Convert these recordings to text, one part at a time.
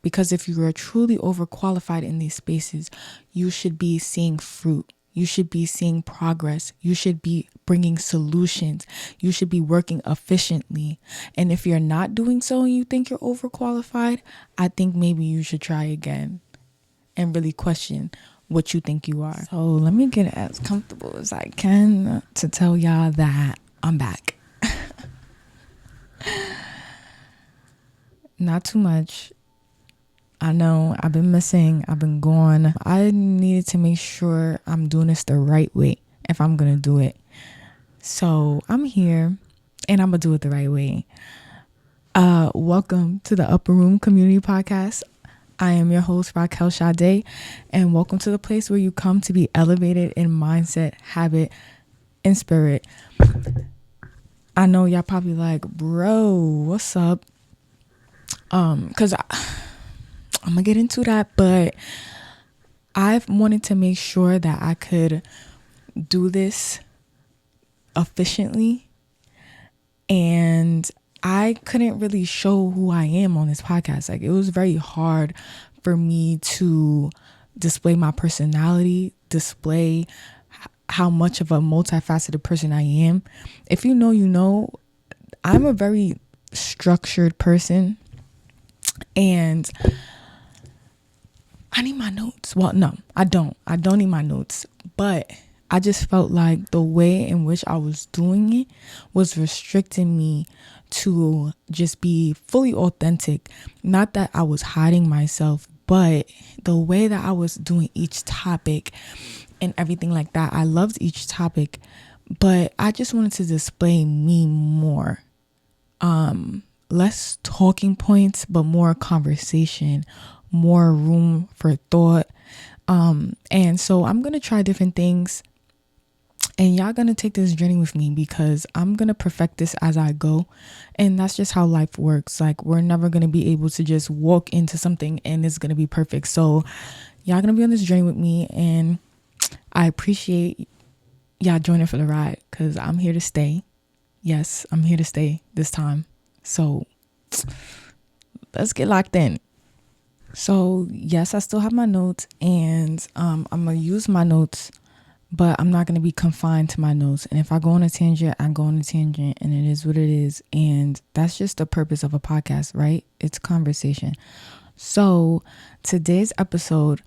Because if you are truly overqualified in these spaces, you should be seeing fruit. You should be seeing progress. You should be bringing solutions. You should be working efficiently. And if you're not doing so and you think you're overqualified, I think maybe you should try again and really question what you think you are. So let me get as comfortable as I can to tell y'all that I'm back. Not too much. I know I've been missing, I've been gone. I needed to make sure I'm doing this the right way if I'm going to do it. So I'm here and I'm going to do it the right way. Welcome to the Upperroom Community Podcast. I am your host, Raquel Sade, and welcome to the place where you come to be elevated in mindset, habit, and spirit. I know y'all probably like, bro, what's up? Because I'm gonna get into that, but I've wanted to make sure that I could do this efficiently, and I couldn't really show who I am on this podcast. Like, it was very hard for me to display my personality, display how much of a multifaceted person I am. If you know, you know, I'm a very structured person, and I need my notes. Well, no, I don't need my notes, but I just felt like the way in which I was doing it was restricting me to just be fully authentic. Not that I was hiding myself, but the way that I was doing each topic and everything like that. I loved each topic, but I just wanted to display me more. Less talking points, but more conversation, more room for thought. And so I'm going to try different things, and y'all going to take this journey with me because I'm going to perfect this as I go. And that's just how life works. Like, we're never going to be able to just walk into something and it's going to be perfect. So y'all going to be on this journey with me, and I appreciate y'all joining for the ride because I'm here to stay. Yes, I'm here to stay this time. So let's get locked in. So yes, I still have my notes, and I'm going to use my notes, but I'm not going to be confined to my notes. And if I go on a tangent, I go on a tangent, and it is what it is. And that's just the purpose of a podcast, right? It's conversation. So today's episode,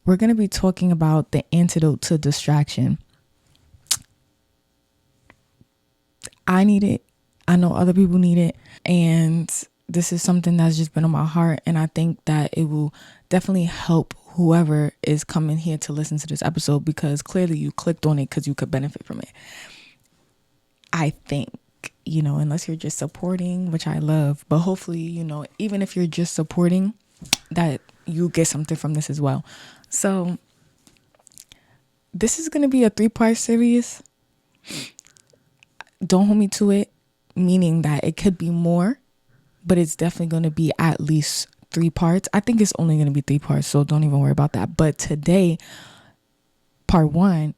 we're going to be talking about the antidote to distraction. I need it. I know other people need it. And this is something that's just been on my heart. And I think that it will definitely help whoever is coming here to listen to this episode, because clearly you clicked on it because you could benefit from it. I think, unless you're just supporting, which I love, but hopefully, even if you're just supporting, that you get something from this as well. So this is going to be a 3-part series. Don't hold me to it, meaning that it could be more, but it's definitely going to be at least 3 parts. I think it's only going to be 3 parts, so don't even worry about that. But today, part 1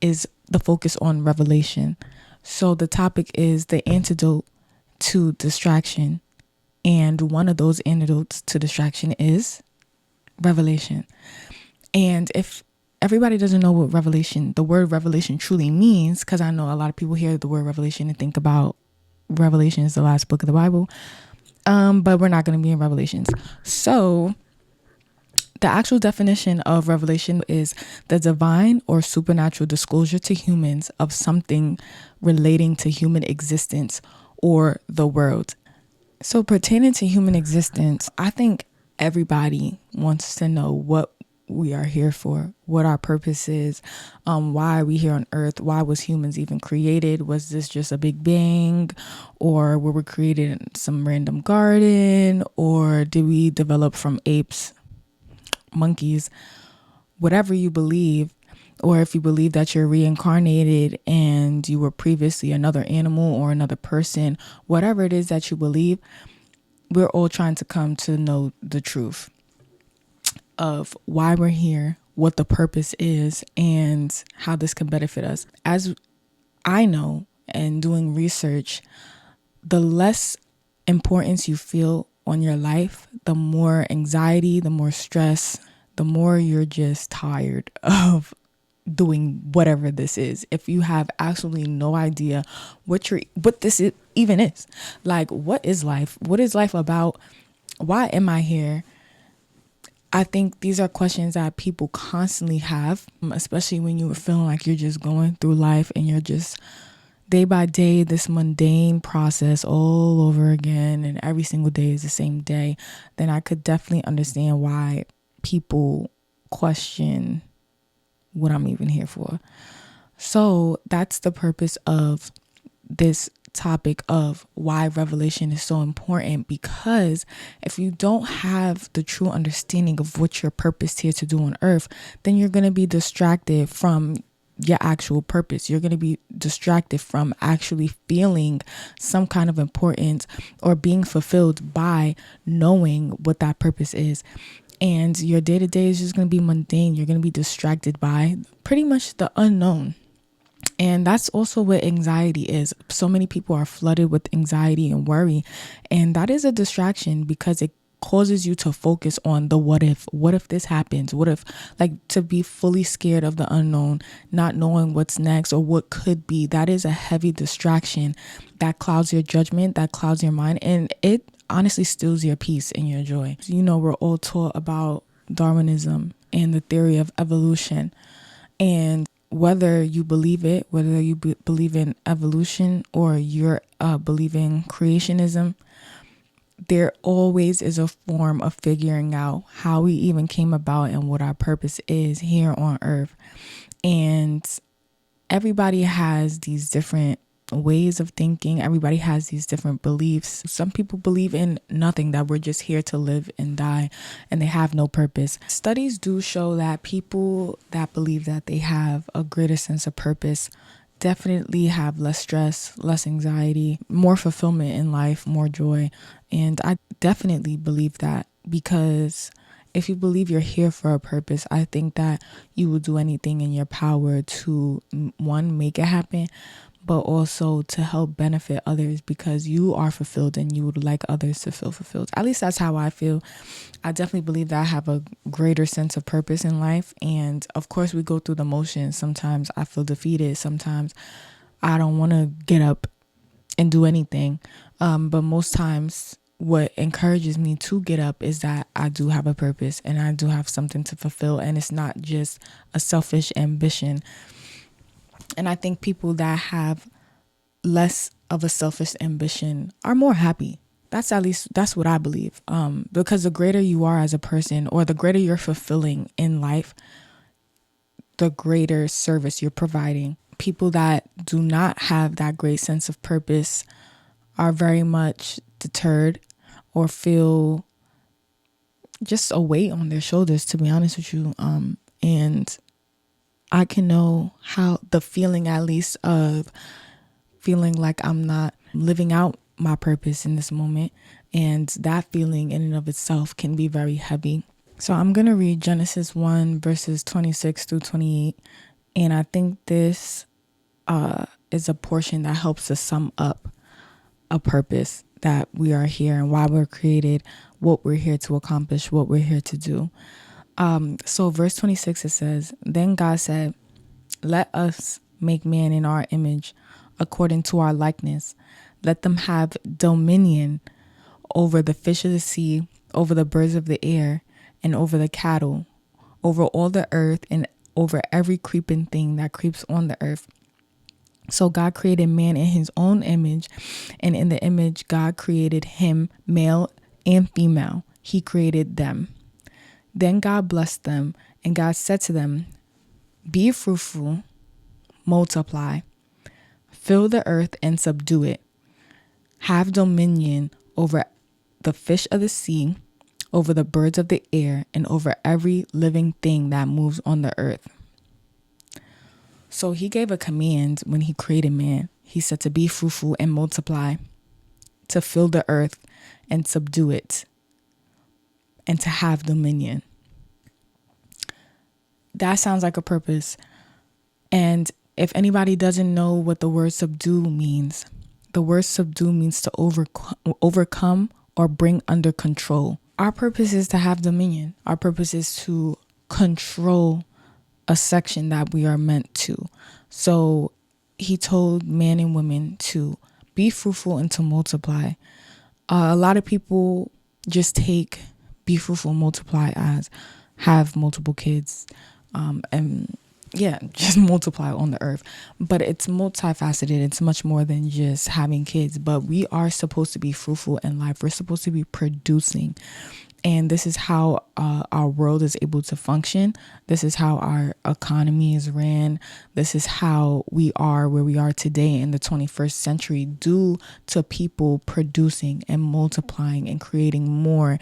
is the focus on revelation. So the topic is the antidote to distraction. And one of those antidotes to distraction is revelation. And if everybody doesn't know what the word revelation truly means, because I know a lot of people hear the word revelation and think about Revelation is the last book of the Bible. But we're not going to be in Revelations. So the actual definition of revelation is the divine or supernatural disclosure to humans of something relating to human existence or the world. So pertaining to human existence, I think everybody wants to know what we are here for, what our purpose is, why are we here on earth, why was humans even created, was this just a big bang, or were we created in some random garden, or did we develop from apes, monkeys, whatever you believe, or if you believe that you're reincarnated and you were previously another animal or another person, whatever it is that you believe, we're all trying to come to know the truth of why we're here, what the purpose is, and how this can benefit us. As I know, and doing research, the less importance you feel on your life, the more anxiety, the more stress, the more you're just tired of doing whatever this is. If you have absolutely no idea what even is, like, what is life? What is life about? Why am I here? I think these are questions that people constantly have, especially when you're feeling like you're just going through life and you're just day by day, this mundane process all over again, and every single day is the same day. Then I could definitely understand why people question what I'm even here for. So that's the purpose of this topic of why revelation is so important, because if you don't have the true understanding of what your purpose here to do on earth, then you're going to be distracted from your actual purpose. You're going to be distracted from actually feeling some kind of importance or being fulfilled by knowing what that purpose is. And your day-to-day is just going to be mundane. You're going to be distracted by pretty much the unknown. And that's also what anxiety is. So many people are flooded with anxiety and worry. And that is a distraction because it causes you to focus on the what if this happens? What if, like, to be fully scared of the unknown, not knowing what's next or what could be. That is a heavy distraction that clouds your judgment, that clouds your mind, and it honestly steals your peace and your joy. You know, we're all taught about Darwinism and the theory of evolution. And whether you believe it, whether you believe in evolution or you're believing creationism, there always is a form of figuring out how we even came about and what our purpose is here on earth. And everybody has these different ways of thinking. Everybody has these different beliefs. Some people believe in nothing, that we're just here to live and die and they have no purpose. Studies do show that people that believe that they have a greater sense of purpose definitely have less stress, less anxiety, more fulfillment in life, more joy. And I definitely believe that, because if you believe you're here for a purpose, I think that you will do anything in your power to, one, make it happen, but also to help benefit others, because you are fulfilled and you would like others to feel fulfilled. At least that's how I feel. I definitely believe that I have a greater sense of purpose in life. And of course, we go through the motions. Sometimes I feel defeated. Sometimes I don't want to get up and do anything. But most times what encourages me to get up is that I do have a purpose and I do have something to fulfill. And it's not just a selfish ambition. And I think people that have less of a selfish ambition are more happy. That's what I believe. Because the greater you are as a person, or the greater you're fulfilling in life, the greater service you're providing. People that do not have that great sense of purpose are very much deterred or feel just a weight on their shoulders, to be honest with you. And I can know how the feeling, at least, of feeling like I'm not living out my purpose in this moment. And that feeling in and of itself can be very heavy. So I'm going to read Genesis 1 verses 26 through 28. And I think this is a portion that helps to sum up a purpose that we are here and why we're created, what we're here to accomplish, what we're here to do. So verse 26, it says, "Then God said, let us make man in our image, according to our likeness. Let them have dominion over the fish of the sea, over the birds of the air, and over the cattle, over all the earth, and over every creeping thing that creeps on the earth." So God created man in his own image, and in the image God created him, male and female. He created them. Then God blessed them, and God said to them, "Be fruitful, multiply, fill the earth and subdue it. Have dominion over the fish of the sea, over the birds of the air, and over every living thing that moves on the earth." So he gave a command when he created man. He said to be fruitful and multiply, to fill the earth and subdue it, and to have dominion. That sounds like a purpose. And if anybody doesn't know what the word subdue means, the word subdue means to overcome or bring under control. Our purpose is to have dominion. Our purpose is to control a section that we are meant to. So he told man and women to be fruitful and to multiply. A lot of people just take be fruitful, multiply as have multiple kids, and yeah, just multiply on the earth. But it's multifaceted. It's much more than just having kids. But we are supposed to be fruitful in life. We're supposed to be producing. And this is how our world is able to function. This is how our economy is ran. This is how we are where we are today in the 21st century, due to people producing and multiplying and creating more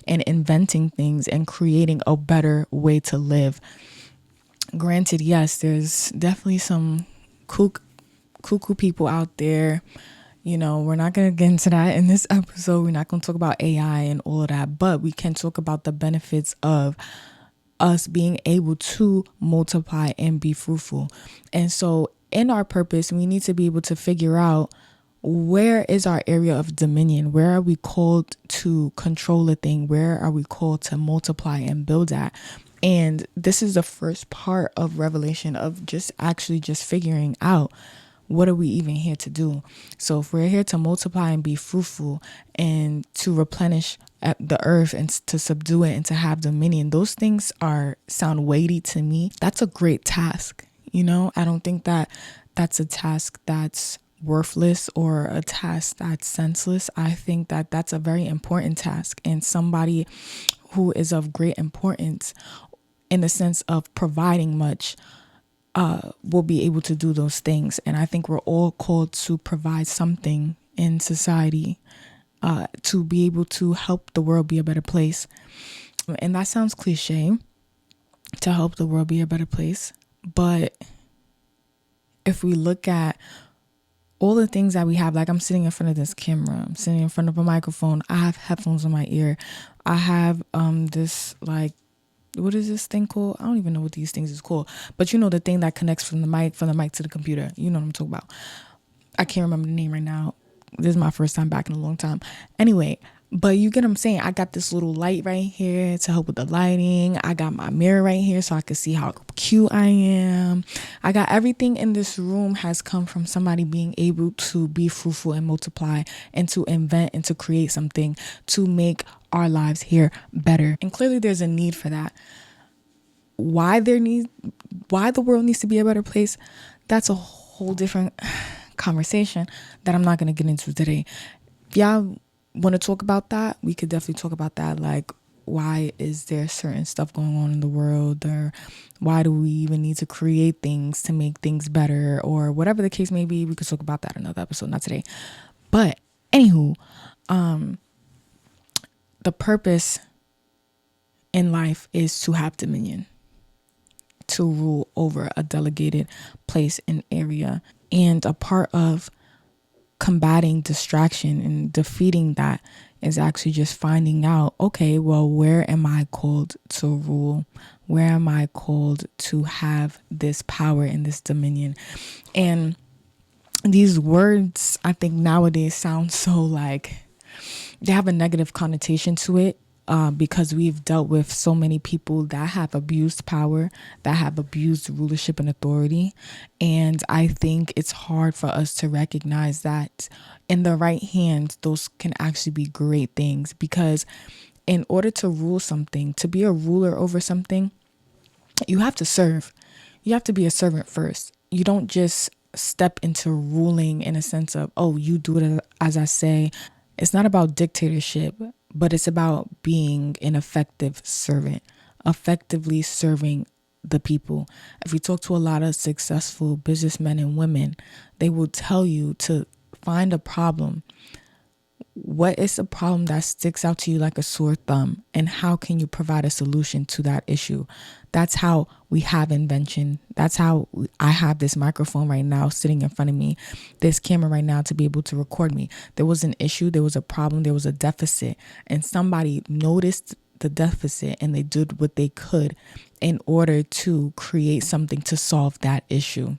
and inventing things and creating a better way to live. Granted, yes, there's definitely some cuckoo people out there. You know, we're not going to get into that in this episode. We're not going to talk about AI and all of that, but we can talk about the benefits of us being able to multiply and be fruitful. And so in our purpose, we need to be able to figure out, where is our area of dominion? Where are we called to control a thing? Where are we called to multiply and build at? And this is the first part of revelation, of just figuring out, what are we even here to do? So if we're here to multiply and be fruitful and to replenish the earth and to subdue it and to have dominion, those things sound weighty to me. That's a great task. You know, I don't think that that's a task that's worthless or a task that's senseless. I think that that's a very important task, and somebody who is of great importance in the sense of providing much will be able to do those things. And I think we're all called to provide something in society to be able to help the world be a better place. And that sounds cliche, to help the world be a better place. But if we look at all the things that we have, like I'm sitting in front of this camera, I'm sitting in front of a microphone, I have headphones in my ear, I have this, like, what is this thing called? I don't even know what these things is called. But you know, the thing that connects from the mic to the computer. You know what I'm talking about. I can't remember the name right now. This is my first time back in a long time. Anyway, but you get what I'm saying. I got this little light right here to help with the lighting. I got my mirror right here so I can see how cute I am. I got everything in this room has come from somebody being able to be fruitful and multiply and to invent and to create something to make our lives here better. And clearly there's a need for that. Why the world needs to be a better place, that's a whole different conversation that I'm not going to get into today. If y'all want to talk about that, we could definitely talk about that. Like, why is there certain stuff going on in the world, or why do we even need to create things to make things better, or whatever the case may be. We could talk about that in another episode, not today. But anywho, the purpose in life is to have dominion, to rule over a delegated place and area. And a part of combating distraction and defeating that is actually just finding out, okay, well, where am I called to rule? Where am I called to have this power and this dominion? And these words, I think nowadays sound so like they have a negative connotation to it, because we've dealt with so many people that have abused power, that have abused rulership and authority. And I think it's hard for us to recognize that in the right hands, those can actually be great things, because in order to rule something, to be a ruler over something, you have to serve. You have to be a servant first. You don't just step into ruling in a sense of, oh, you do it as I say. It's not about dictatorship, but it's about being an effective servant, effectively serving the people. If you talk to a lot of successful businessmen and women, they will tell you to find a problem. What is a problem that sticks out to you like a sore thumb, and how can you provide a solution to that issue? That's how we have invention. That's how I have this microphone right now sitting in front of me, this camera right now to be able to record me. There was an issue, there was a problem, there was a deficit, and somebody noticed the deficit and they did what they could in order to create something to solve that issue.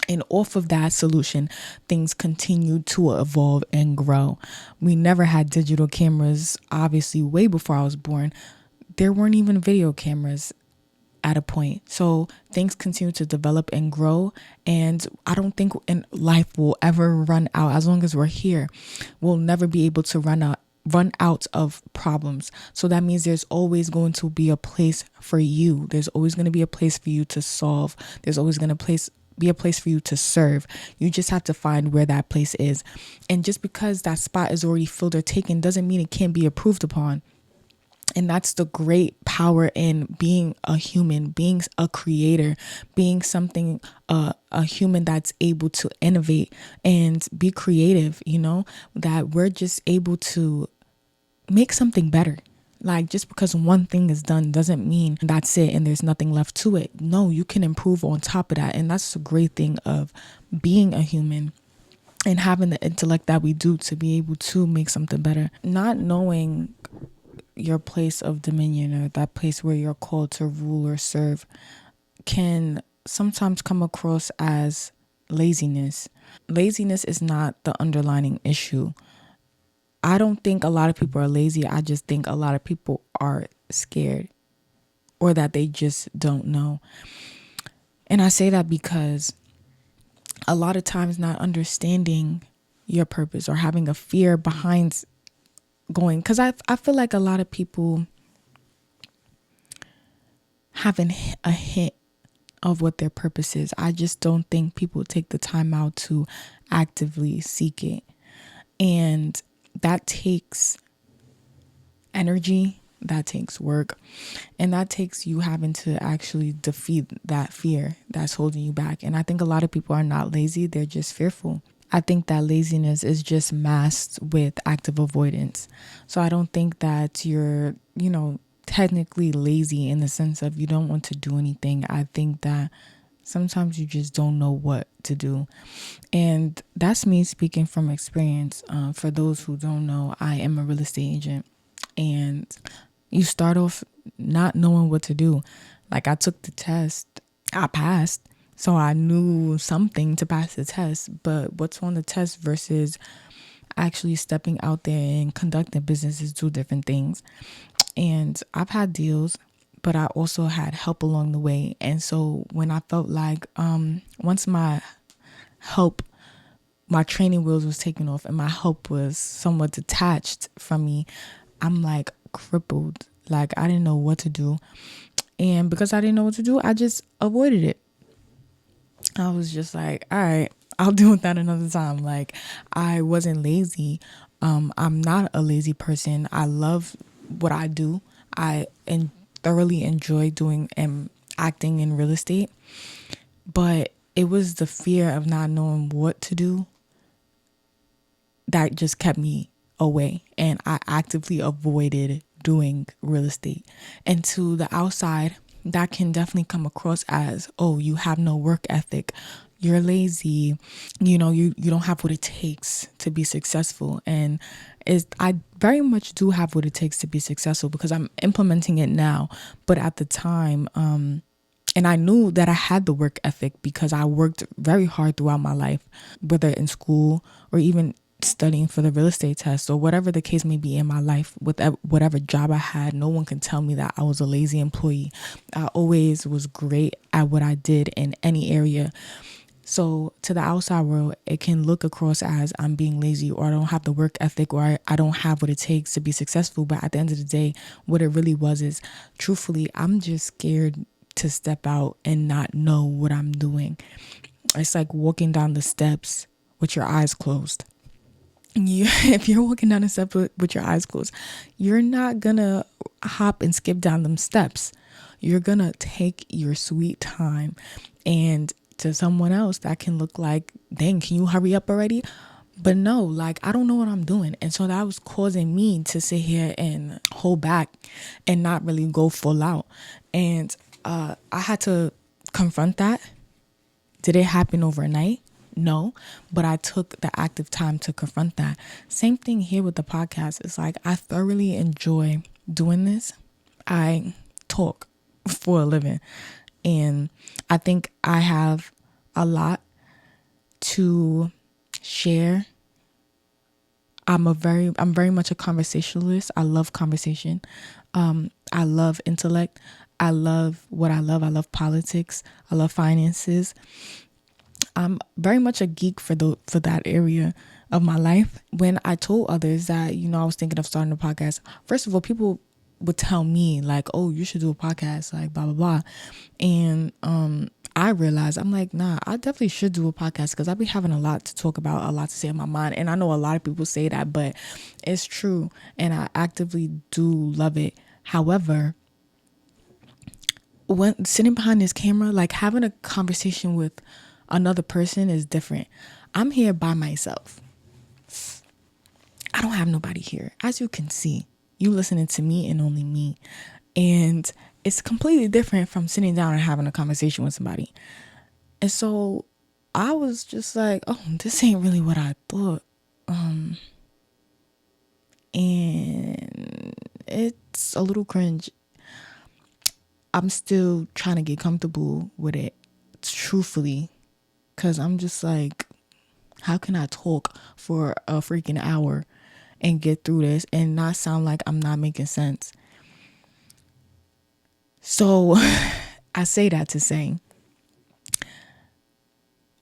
And off of that solution, things continued to evolve and grow. We never had digital cameras, obviously, way before I was born. There weren't even video cameras at a point. So things continue to develop and grow. And I don't think in life will ever run out. As long as we're here, we'll never be able to run out of problems. So that means there's always going to be a place for you. There's always going to be a place for you to solve. There's always going to be a place for you to serve. You just have to find where that place is. And just because that spot is already filled or taken doesn't mean it can't be improved upon. And that's the great power in being a human, being a creator, being something, a human that's able to innovate and be creative, that we're just able to make something better. Like, just because one thing is done doesn't mean that's it and there's nothing left to it. No, you can improve on top of that. And that's the great thing of being a human and having the intellect that we do to be able to make something better. Not knowing your place of dominion, or that place where you're called to rule or serve, can sometimes come across as laziness. Laziness is not the underlying issue. I don't think a lot of people are lazy. I just think a lot of people are scared, or that they just don't know. And I say that because a lot of times not understanding your purpose or having a fear behind going, because I feel like a lot of people have a hint of what their purpose is. I just don't think people take the time out to actively seek it. And that takes energy, that takes work, and that takes you having to actually defeat that fear that's holding you back. And I think a lot of people are not lazy, they're just fearful. I think that laziness is just masked with active avoidance. So I don't think that you're, technically lazy in the sense of you don't want to do anything. I think that sometimes you just don't know what to do. And that's me speaking from experience. For those who don't know, I am a real estate agent. And you start off not knowing what to do. Like, I took the test, I passed. So I knew something to pass the test. But what's on the test versus actually stepping out there and conducting business is two different things. And I've had deals, but I also had help along the way. And so when I felt like once my training wheels was taken off and my help was somewhat detached from me, I'm like crippled. Like, I didn't know what to do. And because I didn't know what to do, I just avoided it. I was just like, all right, I'll deal with that another time. Like, I wasn't lazy. I'm not a lazy person. I love what I do. I thoroughly enjoy doing and acting in real estate. But it was the fear of not knowing what to do that just kept me away. And I actively avoided doing real estate. And to the outside, that can definitely come across as, oh, you have no work ethic, you're lazy, you don't have what it takes to be successful. And I very much do have what it takes to be successful because I'm implementing it now. But at the time, and I knew that I had the work ethic because I worked very hard throughout my life, whether in school or even studying for the real estate test or whatever the case may be in my life. With whatever job I had, no one can tell me that I was a lazy employee. I always was great at what I did in any area. So to the outside world, it can look across as I'm being lazy, or I don't have the work ethic, or I don't have what it takes to be successful. But at the end of the day, what it really was is, truthfully, I'm just scared to step out and not know what I'm doing. It's like walking down the steps with your eyes closed. If you're walking down a step with your eyes closed, you're not gonna hop and skip down them steps. You're gonna take your sweet time. And to someone else, that can look like, dang, can you hurry up already? But no, like, I don't know what I'm doing. And so that was causing me to sit here and hold back and not really go full out. And I had to confront that. Did it happen overnight? No, but I took the active time to confront that. Same thing here with the podcast. It's like, I thoroughly enjoy doing this. I talk for a living, and I think I have a lot to share. I'm very much a conversationalist. I love conversation. I love intellect. I love what I love. I love politics. I love finances. I'm very much a geek for that area of my life. When I told others that, I was thinking of starting a podcast, first of all, people would tell me like, "Oh, you should do a podcast," like blah blah blah. And I realized, I'm like, nah, I definitely should do a podcast because I be having a lot to talk about, a lot to say in my mind. And I know a lot of people say that, but it's true. And I actively do love it. However, when sitting behind this camera, like having a conversation with another person is different. I'm here by myself. I don't have nobody here. As you can see, you listening to me and only me. And it's completely different from sitting down and having a conversation with somebody. And so I was just like, oh, this ain't really what I thought. And it's a little cringe. I'm still trying to get comfortable with it, truthfully, because I'm just like, how can I talk for a freaking hour and get through this and not sound like I'm not making sense? So I say that to say,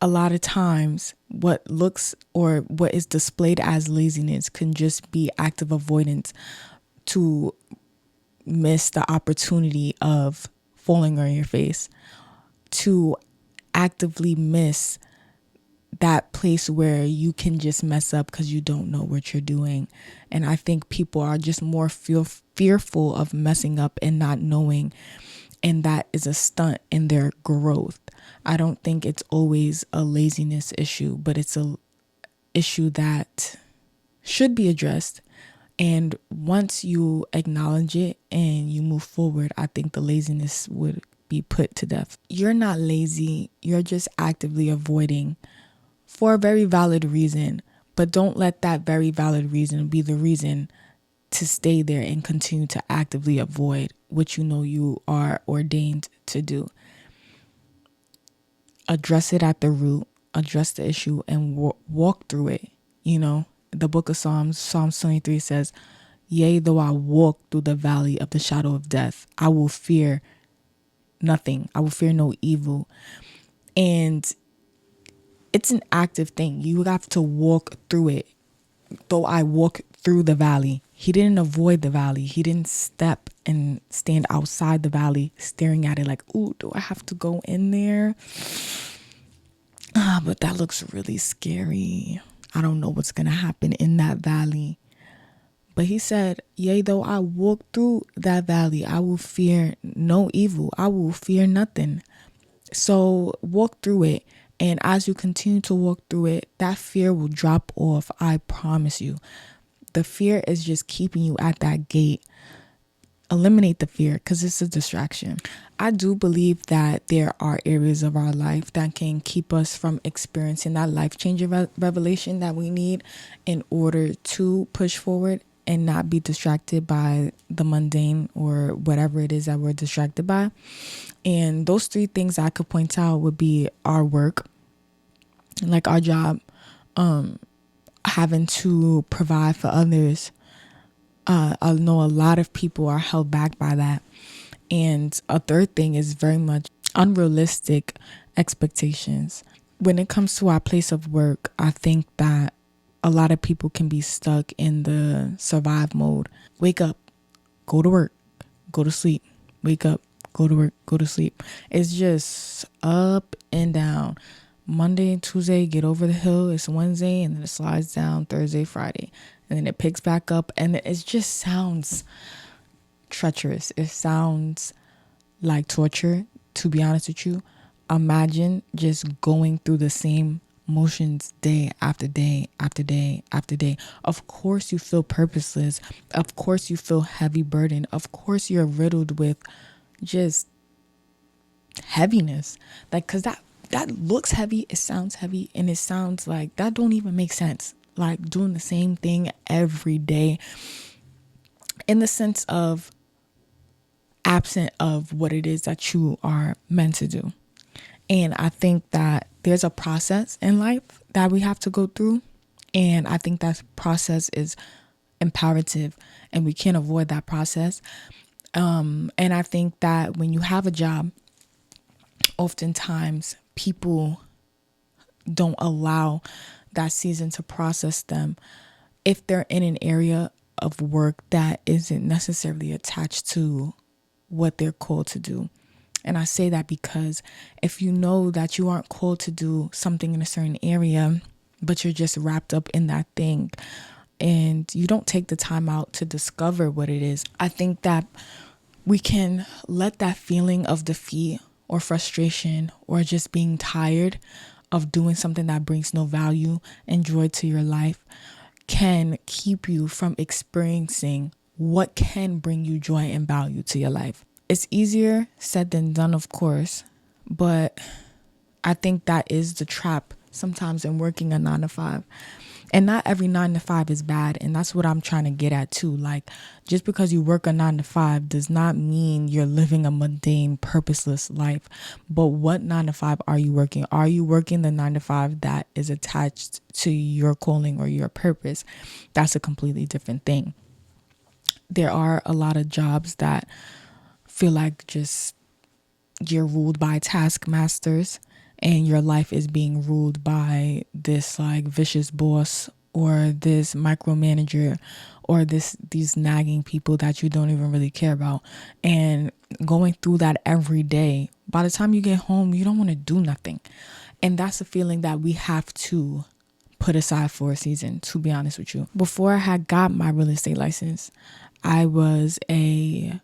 a lot of times what looks or what is displayed as laziness can just be active avoidance to miss the opportunity of falling on your face, to actively miss that place where you can just mess up because you don't know what you're doing. And I think people are just more fearful of messing up and not knowing, and that is a stunt in their growth. I don't think it's always a laziness issue, but it's a issue that should be addressed. And once you acknowledge it and you move forward, I think the laziness would be put to death. You're not lazy. You're just actively avoiding for a very valid reason. But don't let that very valid reason be the reason to stay there and continue to actively avoid what you know you are ordained to do. Address it at the root, address the issue, and walk through it. The book of Psalms 23 says, "Yea, though I walk through the valley of the shadow of death, I will fear nothing. I will fear no evil." And it's an active thing. You have to walk through it. Though I walk through the valley, he didn't avoid the valley. He didn't step and stand outside the valley staring at it like, ooh, do I have to go in there? But that looks really scary. I don't know what's going to happen in that valley. But he said, "Yea, though I walk through that valley, I will fear no evil. I will fear nothing." So walk through it. And as you continue to walk through it, that fear will drop off. I promise you. The fear is just keeping you at that gate. Eliminate the fear because it's a distraction. I do believe that there are areas of our life that can keep us from experiencing that life-changing revelation that we need in order to push forward and not be distracted by the mundane or whatever it is that we're distracted by. And those three things I could point out would be our work, like our job, having to provide for others. I know a lot of people are held back by that. And a third thing is very much unrealistic expectations. When it comes to our place of work, I think that a lot of people can be stuck in the survive mode. Wake up, go to work, go to sleep, wake up, go to work, go to sleep. It's just up and down. Monday and Tuesday, get over the hill. It's Wednesday, and then it slides down Thursday, Friday. And then it picks back up, and it just sounds treacherous. It sounds like torture, to be honest with you. Imagine just going through the same motions day after day after day after day. Of course you feel purposeless. Of course you feel heavy burden. Of course you're riddled with just heaviness. Like, because that looks heavy, it sounds heavy, and it sounds like that don't even make sense. Like doing the same thing every day, in the sense of absent of what it is that you are meant to do. And I think that there's a process in life that we have to go through. And I think that process is imperative and we can't avoid that process. And I think that when you have a job, oftentimes people don't allow that season to process them if they're in an area of work that isn't necessarily attached to what they're called to do. And I say that because if you know that you aren't called to do something in a certain area, but you're just wrapped up in that thing and you don't take the time out to discover what it is, I think that we can let that feeling of defeat or frustration or just being tired of doing something that brings no value and joy to your life can keep you from experiencing what can bring you joy and value to your life. It's easier said than done, of course, but I think that is the trap sometimes in working a 9 to 5. And not every 9 to 5 is bad. And that's what I'm trying to get at too. Like, just because you work a 9 to 5 does not mean you're living a mundane, purposeless life. But what 9 to 5 are you working? Are you working the 9 to 5 that is attached to your calling or your purpose? That's a completely different thing. There are a lot of jobs that feel like just you're ruled by taskmasters and your life is being ruled by this like vicious boss or this micromanager or these nagging people that you don't even really care about, and going through that every day. By the time you get home, you don't want to do nothing. And that's a feeling that we have to put aside for a season, to be honest with you. Before I had got my real estate license, I was a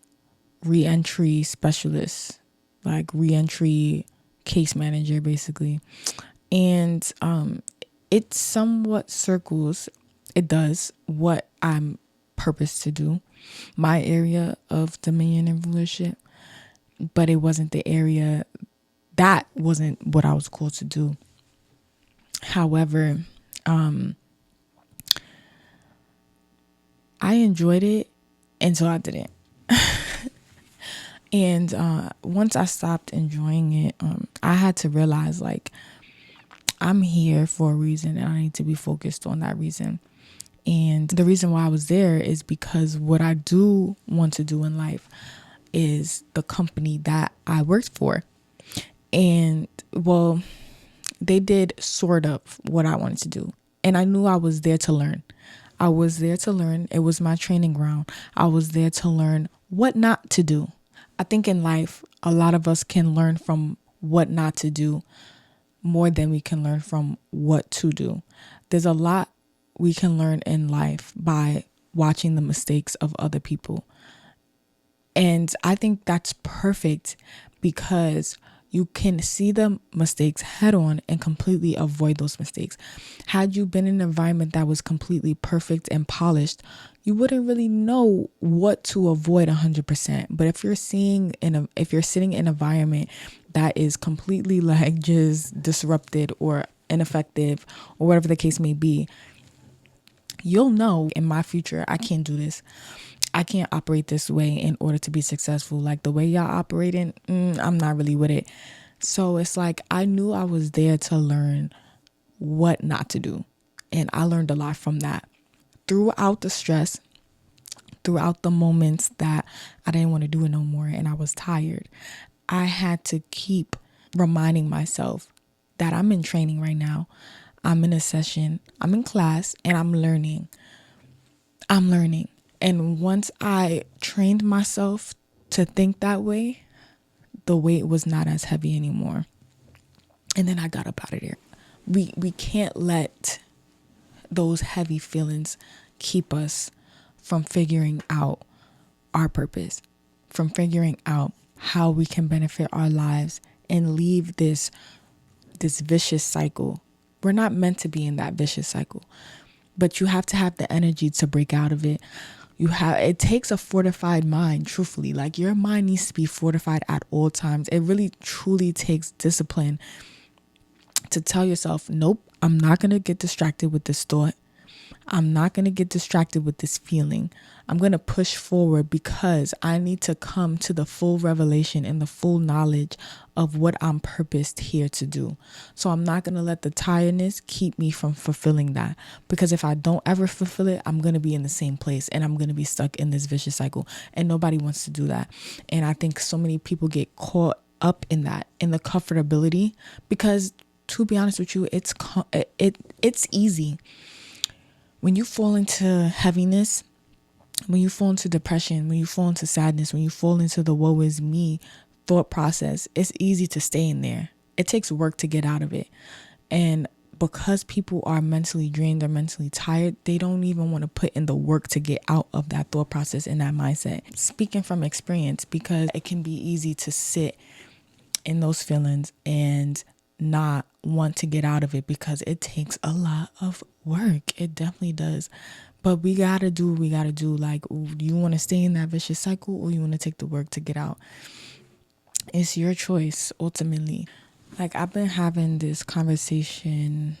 reentry specialist, like reentry case manager basically. And it somewhat circles, it does what I'm purposed to do, my area of dominion and rulership, but it wasn't the area, that wasn't what I was called to do. However, I enjoyed it until I didn't. And once I stopped enjoying it, I had to realize, like, I'm here for a reason and I need to be focused on that reason. And the reason why I was there is because what I do want to do in life is the company that I worked for. And, well, they did sort of what I wanted to do. And I knew I was there to learn. I was there to learn. It was my training ground. I was there to learn what not to do. I think in life, a lot of us can learn from what not to do more than we can learn from what to do. There's a lot we can learn in life by watching the mistakes of other people. And I think that's perfect because you can see the mistakes head on and completely avoid those mistakes. Had you been in an environment that was completely perfect and polished, you wouldn't really know what to avoid 100%. But if you're sitting in an environment that is completely like just disrupted or ineffective or whatever the case may be, you'll know in my future, I can't do this. I can't operate this way in order to be successful. Like the way y'all operating, I'm not really with it. So it's like I knew I was there to learn what not to do. And I learned a lot from that. Throughout the stress, throughout the moments that I didn't want to do it no more and I was tired, I had to keep reminding myself that I'm in training right now. I'm in a session, I'm in class, and I'm learning. And once I trained myself to think that way, the weight was not as heavy anymore. And then I got up out of there. We can't let those heavy feelings keep us from figuring out our purpose, from figuring out how we can benefit our lives and leave this vicious cycle. We're not meant to be in that vicious cycle, but you have to have the energy to break out of it. It takes a fortified mind, truthfully. Like your mind needs to be fortified at all times. It really truly takes discipline to tell yourself, nope, I'm not going to get distracted with this thought. I'm not going to get distracted with this feeling. I'm going to push forward because I need to come to the full revelation and the full knowledge of what I'm purposed here to do. So I'm not going to let the tiredness keep me from fulfilling that, because if I don't ever fulfill it, I'm going to be in the same place and I'm going to be stuck in this vicious cycle, and nobody wants to do that. And I think so many people get caught up in that, in the comfortability, because to be honest with you, it's easy when you fall into heaviness, when you fall into depression, when you fall into sadness, when you fall into the woe is me thought process. It's easy to stay in there. It takes work to get out of it. And because people are mentally drained or mentally tired, they don't even want to put in the work to get out of that thought process and that mindset. Speaking from experience, because it can be easy to sit in those feelings and not want to get out of it, because it takes a lot of work. It definitely does. But we gotta do what we gotta do. Like, do you want to stay in that vicious cycle, or you want to take the work to get out? It's your choice, ultimately. Like, I've been having this conversation.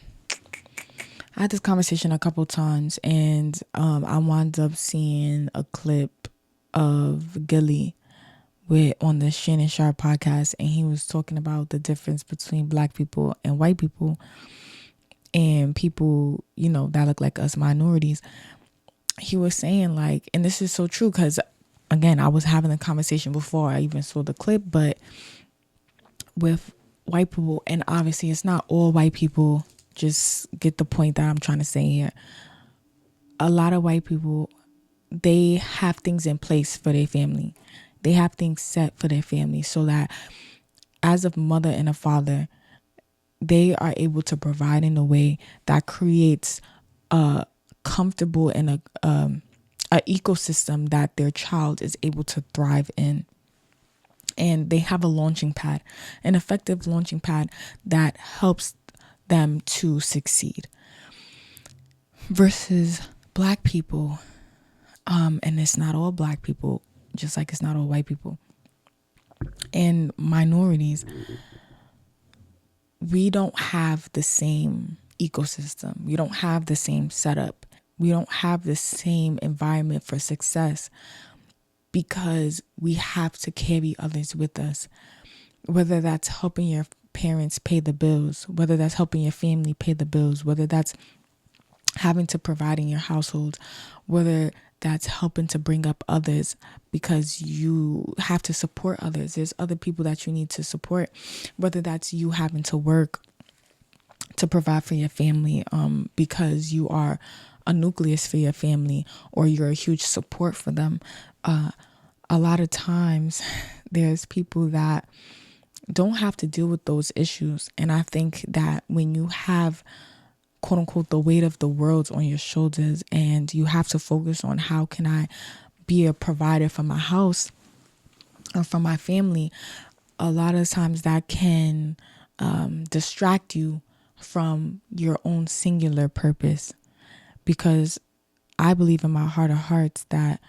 I had this conversation a couple times, and I wound up seeing a clip of Gilly on the Shannon Sharp podcast, and he was talking about the difference between Black people and white people, and people, that look like us, minorities. He was saying, like, and this is so true, because again, I was having a conversation before I even saw the clip, but with white people, and obviously it's not all white people, just get the point that I'm trying to say here. A lot of white people, they have things in place for their family. They have things set for their family, so that as a mother and a father, they are able to provide in a way that creates a comfortable and a ecosystem that their child is able to thrive in. And they have a launching pad, an effective launching pad that helps them to succeed. Versus Black people, and it's not all Black people, just like it's not all white people, and minorities, we don't have the same ecosystem. We don't have the same setup. We don't have the same environment for success, because we have to carry others with us. Whether that's helping your parents pay the bills, whether that's helping your family pay the bills, whether that's having to provide in your household, whether that's helping to bring up others because you have to support others. There's other people that you need to support, whether that's you having to work to provide for your family because you are a nucleus for your family, or you're a huge support for them. A lot of times there's people that don't have to deal with those issues. And I think that when you have, quote unquote, the weight of the world on your shoulders, and you have to focus on how can I be a provider for my house or for my family, a lot of times that can distract you from your own singular purpose. Because I believe in my heart of hearts that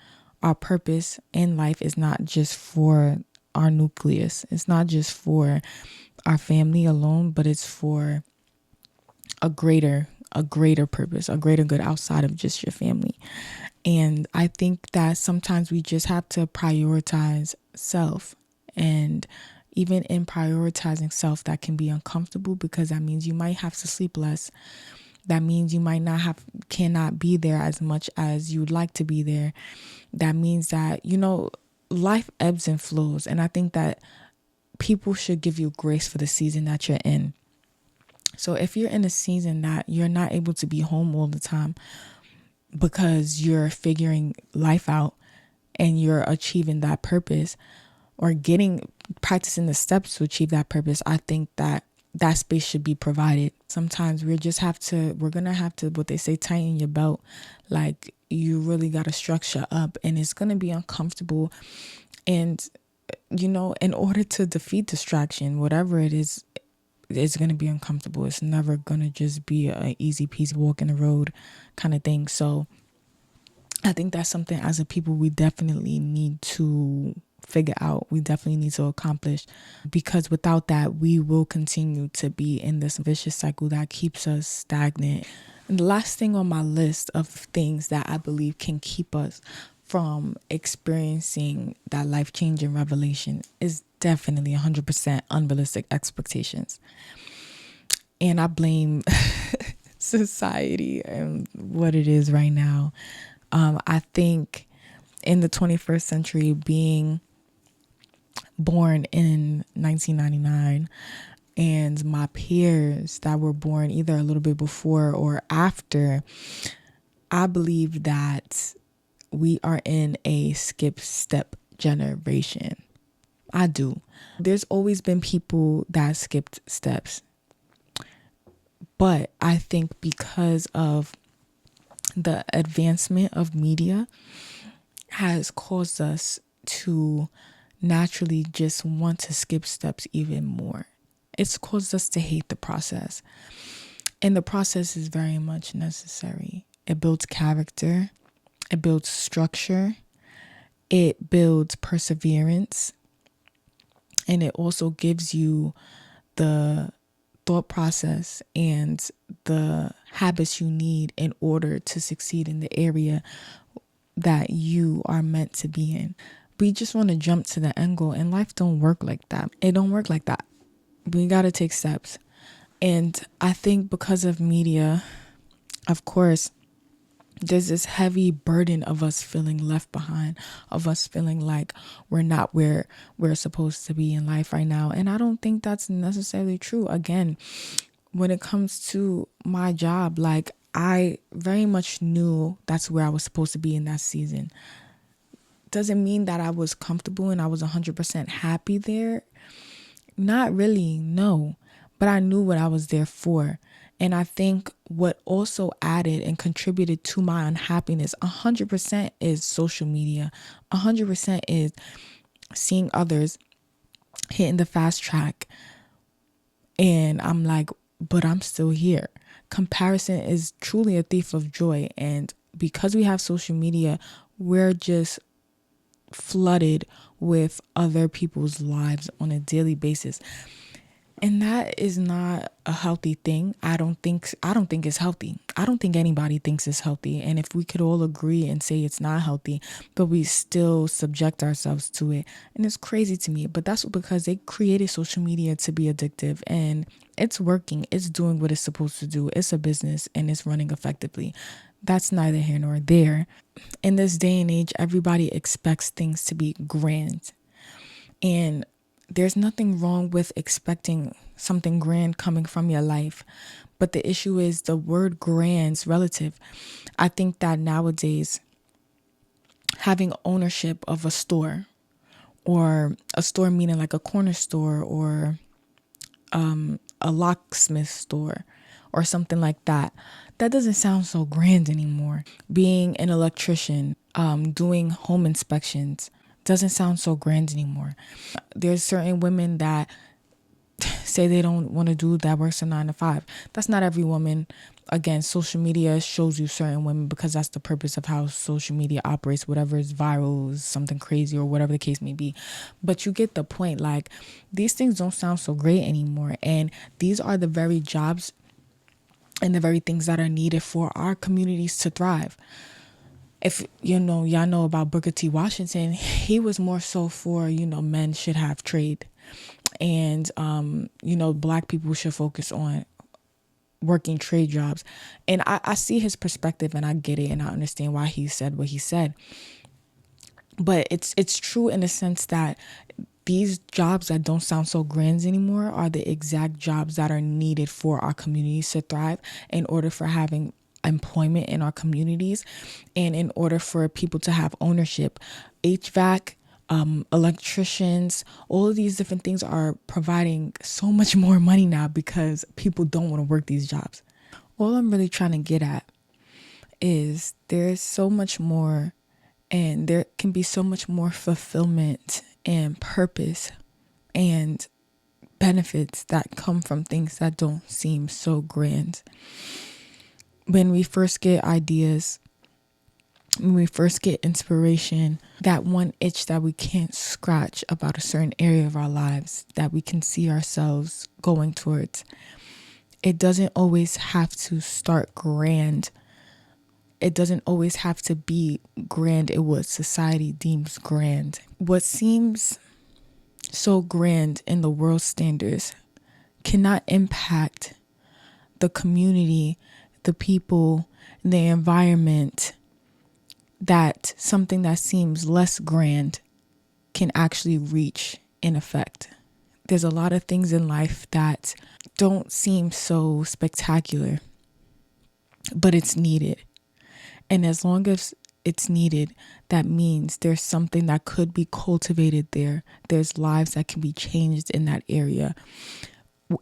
our purpose in life is not just for our nucleus. It's not just for our family alone, but it's for a greater purpose, a greater good outside of just your family. And I think that sometimes we just have to prioritize self. And even in prioritizing self, that can be uncomfortable, because that means you might have to sleep less. That means you might cannot be there as much as you'd like to be there. That means that, life ebbs and flows. And I think that people should give you grace for the season that you're in. So if you're in a season that you're not able to be home all the time because you're figuring life out and you're achieving that purpose, or practicing the steps to achieve that purpose, I think that space should be provided. Sometimes we're going to have to, what they say, tighten your belt. Like, you really got to structure up, and it's going to be uncomfortable. And, in order to defeat distraction, whatever it is, it's going to be uncomfortable. It's never going to just be an easy peasy walk in the road kind of thing. So I think that's something as a people we definitely need to figure out. We definitely need to accomplish, because without that, we will continue to be in this vicious cycle that keeps us stagnant. And the last thing on my list of things that I believe can keep us from experiencing that life-changing revelation is definitely 100% unrealistic expectations. And I blame society and what it is right now. I think in the 21st century, being born in 1999 and my peers that were born either a little bit before or after, I believe that we are in a skip step generation. I do. There's always been people that skipped steps. But I think because of the advancement of media has caused us to naturally just want to skip steps even more. It's caused us to hate the process. And the process is very much necessary. It builds character, it builds structure, it builds perseverance, and it also gives you the thought process and the habits you need in order to succeed in the area that you are meant to be in. We just want to jump to the end goal, and life don't work like that. It don't work like that. We got to take steps. And I think because of media, of course, there's this heavy burden of us feeling left behind, of us feeling like we're not where we're supposed to be in life right now. And I don't think that's necessarily true. Again, when it comes to my job, like I very much knew that's where I was supposed to be in that season. Doesn't mean that I was comfortable and I was 100% happy there. Not really, no. But I knew what I was there for. And I think what also added and contributed to my unhappiness 100% is social media. 100% is seeing others hitting the fast track. And I'm like, but I'm still here. Comparison is truly a thief of joy. And because we have social media, we're just flooded with other people's lives on a daily basis. And that is not a healthy thing. I don't think it's healthy. I don't think anybody thinks it's healthy. And if we could all agree and say it's not healthy, but we still subject ourselves to it. And it's crazy to me, but that's because they created social media to be addictive, and it's working. It's doing what it's supposed to do. It's a business and it's running effectively. That's neither here nor there. In this day and age, everybody expects things to be grand. And there's nothing wrong with expecting something grand coming from your life. But the issue is the word grand's relative. I think that nowadays having ownership of a store, or a store meaning like a corner store or a locksmith store or something like that, that doesn't sound so grand anymore. Being an electrician, doing home inspections doesn't sound so grand anymore. There's certain women that say they don't want to do that, works a 9 to 5. That's not every woman. Again, social media shows you certain women because that's the purpose of how social media operates. Whatever is viral is something crazy, or whatever the case may be. But you get the point. Like, these things don't sound so great anymore. And these are the very jobs and the very things that are needed for our communities to thrive. If y'all know about Booker T. Washington, he was more so for, men should have trade, and Black people should focus on working trade jobs. And I see his perspective, and I get it, and I understand why he said what he said. But it's true in the sense that these jobs that don't sound so grand anymore are the exact jobs that are needed for our communities to thrive, in order for having employment in our communities, and in order for people to have ownership. HVAC, electricians, all of these different things are providing so much more money now because people don't want to work these jobs. All I'm really trying to get at is there's so much more, and there can be so much more fulfillment and purpose and benefits that come from things that don't seem so grand. When we first get ideas, when we first get inspiration, that one itch that we can't scratch about a certain area of our lives that we can see ourselves going towards, it doesn't always have to start grand. It doesn't always have to be grand in what society deems grand. What seems so grand in the world standards cannot impact the community, the people, the environment, that something that seems less grand can actually reach in effect. There's a lot of things in life that don't seem so spectacular, but it's needed. And as long as it's needed, that means there's something that could be cultivated there. There's lives that can be changed in that area,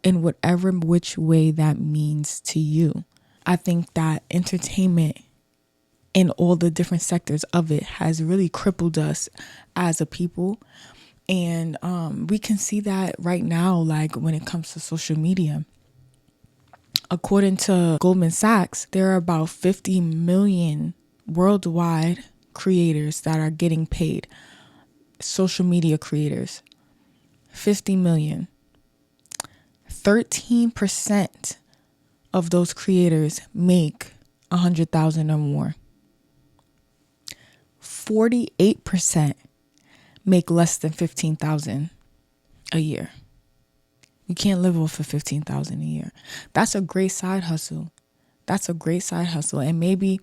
in whatever which way that means to you. I think that entertainment in all the different sectors of it has really crippled us as a people. And we can see that right now, like when it comes to social media. According to Goldman Sachs, there are about 50 million worldwide creators that are getting paid. Social media creators. 50 million. 13% of those creators make 100,000 or more. 48% make less than 15,000 a year. You can't live off of 15,000 a year. That's a great side hustle. And maybe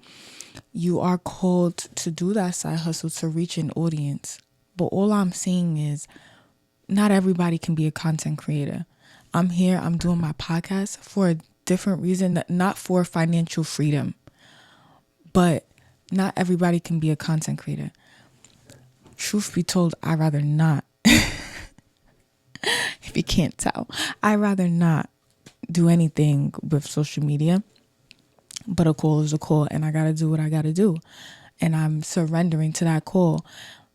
you are called to do that side hustle to reach an audience. But all I'm saying is not everybody can be a content creator. I'm here, I'm doing my podcast for a different reason, not for financial freedom, but not everybody can be a content creator. Truth be told, I'd rather not. If you can't tell, I'd rather not do anything with social media. But a call is a call, and I got to do what I got to do. And I'm surrendering to that call.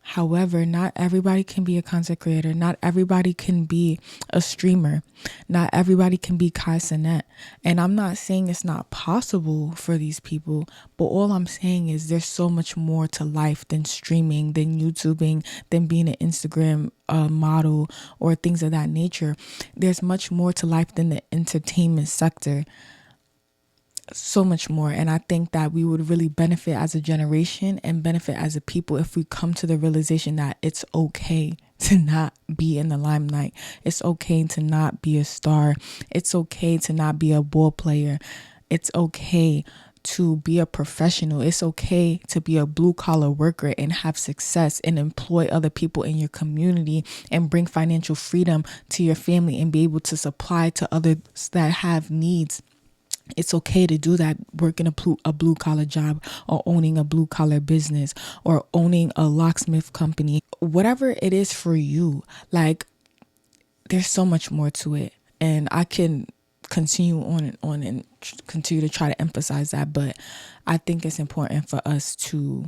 However, not everybody can be a content creator. Not everybody can be a streamer. Not everybody can be Kai Cenat. And I'm not saying it's not possible for these people, but all I'm saying is there's so much more to life than streaming, than YouTubing, than being an Instagram model or things of that nature. There's much more to life than the entertainment sector. So much more. And I think that we would really benefit as a generation and benefit as a people if we come to the realization that it's okay to not be in the limelight. It's okay to not be a star. It's okay to not be a ball player. It's okay to be a professional. It's okay to be a blue collar worker and have success and employ other people in your community and bring financial freedom to your family and be able to supply to others that have needs. It's okay to do that, working a blue collar job or owning a blue collar business or owning a locksmith company, whatever it is for you. Like, there's so much more to it. And I can continue on and on and continue to try to emphasize that. But I think it's important for us to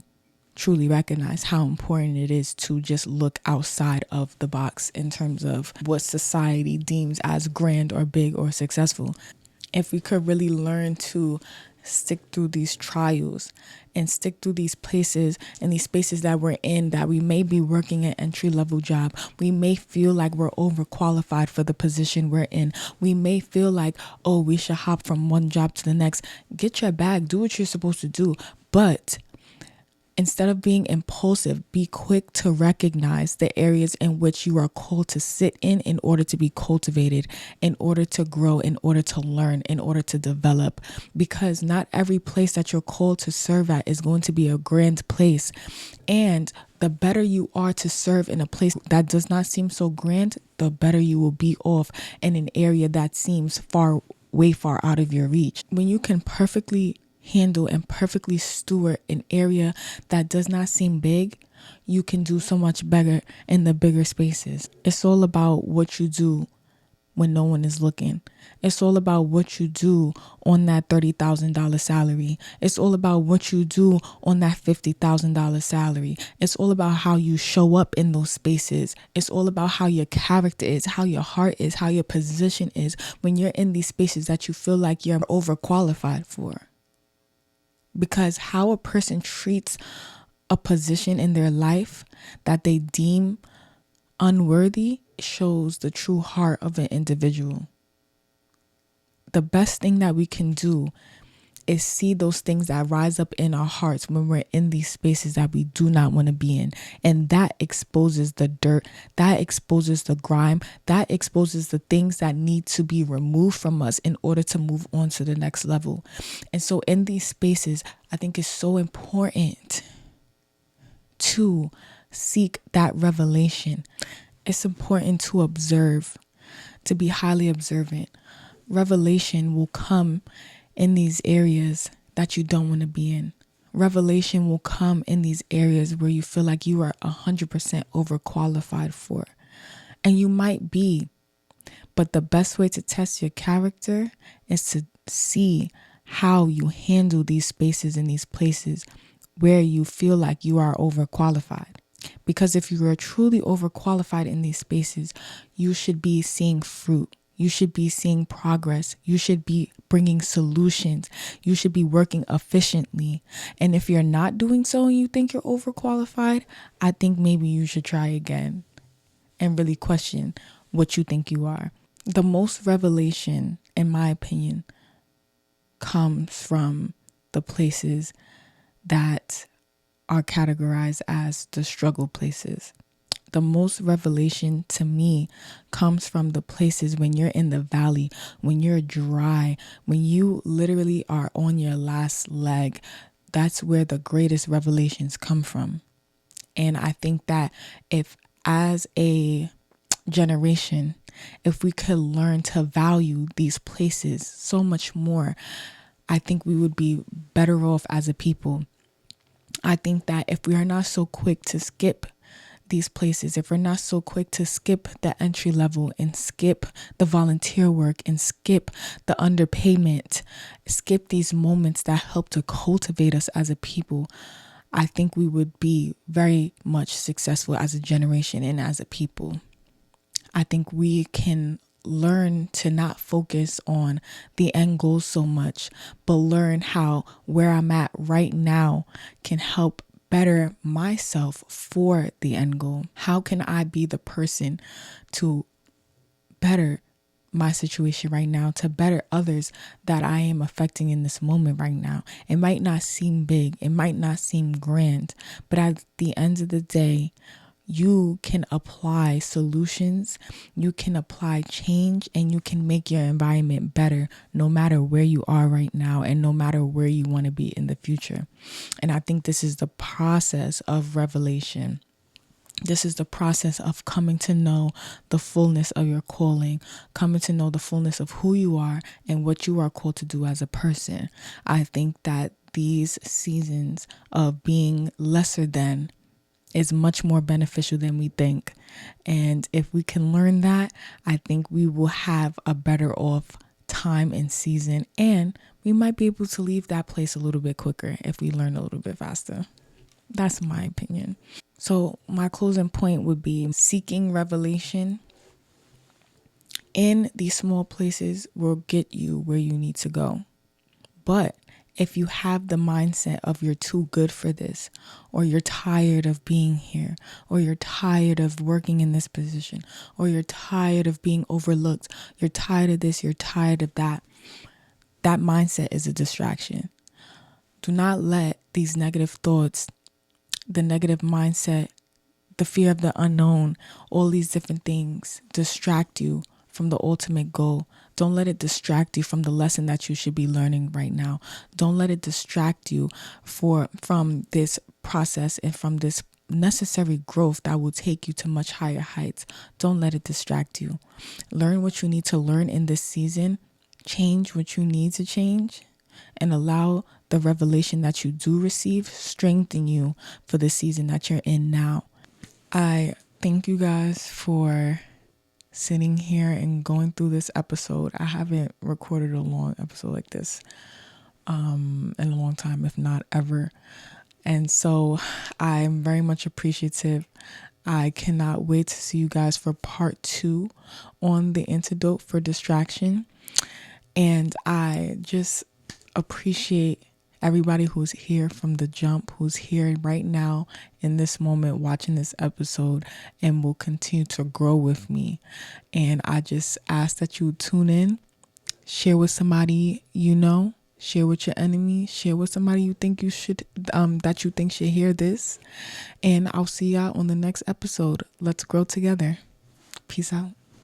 truly recognize how important it is to just look outside of the box in terms of what society deems as grand or big or successful. If we could really learn to stick through these trials and stick through these places and these spaces that we're in, that we may be working an entry-level job. We may feel like we're overqualified for the position we're in. We may feel like, oh, we should hop from one job to the next. Get your bag, do what you're supposed to do. But instead of being impulsive, be quick to recognize the areas in which you are called to sit in order to be cultivated, in order to grow, in order to learn, in order to develop. Because not every place that you're called to serve at is going to be a grand place. And the better you are to serve in a place that does not seem so grand, the better you will be off in an area that seems way far out of your reach. When you can perfectly handle and perfectly steward an area that does not seem big, you can do so much better in the bigger spaces. It's all about what you do when no one is looking. It's all about what you do on that $30,000 salary. It's all about what you do on that $50,000 salary. It's all about how you show up in those spaces. It's all about how your character is, how your heart is, how your position is when you're in these spaces that you feel like you're overqualified for. Because how a person treats a position in their life that they deem unworthy shows the true heart of an individual. The best thing that we can do is see those things that rise up in our hearts when we're in these spaces that we do not want to be in. And that exposes the dirt, that exposes the grime, that exposes the things that need to be removed from us in order to move on to the next level. And so in these spaces, I think it's so important to seek that revelation. It's important to observe, to be highly observant. Revelation will come in these areas that you don't want to be in. Revelation will come in these areas where you feel like you are 100% overqualified for. And you might be, but the best way to test your character is to see how you handle these spaces and these places where you feel like you are overqualified. Because if you are truly overqualified in these spaces, you should be seeing fruit. You should be seeing progress. You should be bringing solutions. You should be working efficiently. And if you're not doing so and you think you're overqualified, I think maybe you should try again and really question what you think you are. The most revelation, in my opinion, comes from the places that are categorized as the struggle places. The most revelation to me comes from the places when you're in the valley, when you're dry, when you literally are on your last leg. That's where the greatest revelations come from. And I think that if as a generation, if we could learn to value these places so much more, I think we would be better off as a people. I think that if we are not so quick to skip these places, if we're not so quick to skip the entry level and skip the volunteer work and skip the underpayment, skip these moments that help to cultivate us as a people, I think we would be very much successful as a generation and as a people. I think we can learn to not focus on the end goal so much, but learn how where I'm at right now can help better myself for the end goal. How can I be the person to better my situation right now, to better others that I am affecting in this moment right now? It might not seem big, it might not seem grand, but at the end of the day, you can apply solutions, you can apply change, and you can make your environment better no matter where you are right now and no matter where you want to be in the future. And I think this is the process of revelation. This is the process of coming to know the fullness of your calling, coming to know the fullness of who you are and what you are called to do as a person. I think that these seasons of being lesser than is much more beneficial than we think. And if we can learn that, I think we will have a better off time and season, and we might be able to leave that place a little bit quicker if we learn a little bit faster. That's my opinion. So my closing point would be seeking revelation in these small places will get you where you need to go. But if you have the mindset of you're too good for this, or you're tired of being here, or you're tired of working in this position, or you're tired of being overlooked, you're tired of this, you're tired of that, that mindset is a distraction. Do not let these negative thoughts, the negative mindset, the fear of the unknown, all these different things distract you from the ultimate goal. Don't let it distract you from the lesson that you should be learning right now. Don't let it distract you from this process and from this necessary growth that will take you to much higher heights. Don't let it distract you. Learn what you need to learn in this season. Change what you need to change, and allow the revelation that you do receive strengthen you for the season that you're in now. I thank you guys for sitting here and going through this episode. I haven't recorded a long episode like this in a long time, if not ever. And so I'm very much appreciative. I cannot wait to see you guys for part 2 on the antidote for distraction. And I just appreciate everybody who's here from the jump, who's here right now in this moment watching this episode and will continue to grow with me. And I just ask that you tune in, share with somebody you know, share with your enemy, share with somebody you think you should that you think should hear this. And I'll see y'all on the next episode. Let's grow together. Peace out.